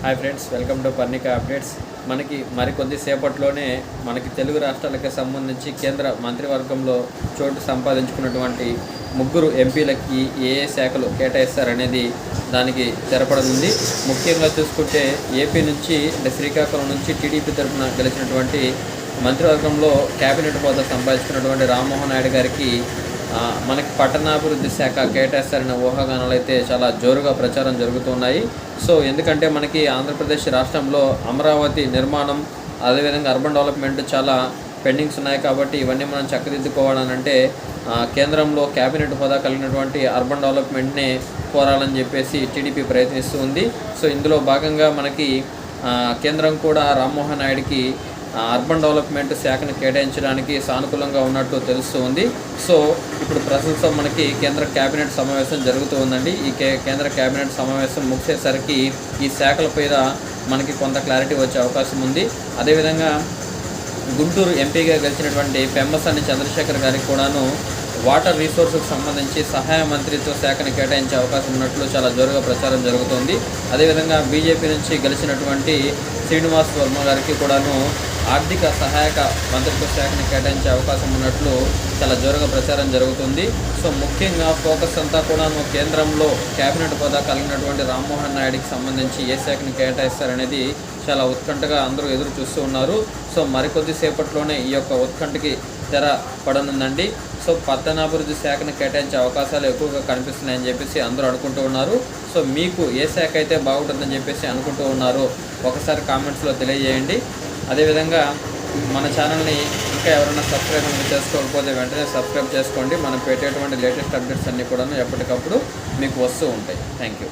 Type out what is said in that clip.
Hi friends, welcome to Parnika updates. మనకి మరికొద్ది సేపట్లోనే మనకి తెలుగు రాష్ట్రాలకు సంబంధించి కేంద్ర మంత్రివర్గంలో చోటు సంపాదించుకున్నటువంటి ముగ్గురు ఎంపీలకి ఏ శాఖలు కేటాయిస్తారనేది దానికి తెరపడనుంది. ముఖ్యంగా చూసుకుంటే ఏపీ నుంచి అంటే శ్రీకాకుళం నుంచి టీడీపీ తరఫున గెలిచినటువంటి మంత్రివర్గంలో కేబినెట్ హోదా సంపాదించుకున్నటువంటి రామ్మోహన్ నాయుడు గారికి మనకి పట్టణాభివృద్ధి శాఖ కేటాయిస్తారనే ఊహాగానాలు అయితే చాలా జోరుగా ప్రచారం జరుగుతున్నాయి. సో ఎందుకంటే మనకి ఆంధ్రప్రదేశ్ రాష్ట్రంలో అమరావతి నిర్మాణం, అదేవిధంగా అర్బన్ డెవలప్మెంట్ చాలా పెండింగ్స్ ఉన్నాయి. కాబట్టి ఇవన్నీ మనం చక్కదిద్దుకోవాలనంటే కేంద్రంలో కేబినెట్ హోదా కలిగినటువంటి అర్బన్ డెవలప్మెంట్నే కోరాలని చెప్పేసి టీడీపీ ప్రయత్నిస్తూ ఉంది. సో ఇందులో భాగంగా మనకి కేంద్రం కూడా రామ్మోహన్ నాయుడికి అర్బన్ డెవలప్మెంట్ శాఖను కేటాయించడానికి సానుకూలంగా ఉన్నట్టు తెలుస్తూ ఉంది. సో ఇప్పుడు ప్రస్తుతం మనకి కేంద్ర కేబినెట్ సమావేశం జరుగుతూ ఉందండి. ఈ కేంద్ర కేబినెట్ సమావేశం ముగిసేసరికి ఈ శాఖల పైన మనకి కొంత క్లారిటీ వచ్చే అవకాశం ఉంది. అదేవిధంగా గుంటూరు ఎంపీగా గెలిచినటువంటి పెమ్మసాని చంద్రశేఖర్ గారికి కూడాను వాటర్ రిసోర్స్కి సంబంధించి సహాయ మంత్రిత్వ శాఖను కేటాయించే అవకాశం ఉన్నట్లు చాలా జోరుగా ప్రచారం జరుగుతుంది. అదేవిధంగా బీజేపీ నుంచి గెలిచినటువంటి శ్రీనివాస్ వర్మ గారికి కూడాను ఆర్థిక సహాయక మంత్రిత్వ శాఖను కేటాయించే అవకాశం ఉన్నట్లు చాలా జోరుగా ప్రచారం జరుగుతుంది. సో ముఖ్యంగా ఫోకస్ అంతా కూడాను కేంద్రంలో కేబినెట్ హోదా కలిగినటువంటి రామ్మోహన్ నాయుడికి సంబంధించి ఏ శాఖను కేటాయిస్తారనేది చాలా ఉత్కంఠగా అందరూ ఎదురు చూస్తూ ఉన్నారు. సో మరికొద్ది సేపట్లోనే ఈ యొక్క ఉత్కంఠకి తెర పడనుందండి. సో పట్టణాభివృద్ధి శాఖను కేటాయించే అవకాశాలు ఎక్కువగా కనిపిస్తున్నాయని చెప్పేసి అందరూ అనుకుంటూ ఉన్నారు. సో మీకు ఏ శాఖ అయితే బాగుంటుందని చెప్పేసి అనుకుంటూ ఉన్నారు ఒకసారి కామెంట్స్లో తెలియజేయండి. అదేవిధంగా మన ఛానల్ని ఇంకా ఎవరైనా సబ్స్క్రైబ్ చేసుకోకపోతే వెంటనే సబ్స్క్రైబ్ చేసుకోండి. మనం పెట్టేటువంటి లేటెస్ట్ అప్డేట్స్ అన్నీ కూడా ఎప్పటికప్పుడు మీకు వస్తూ ఉంటాయి. Thank you.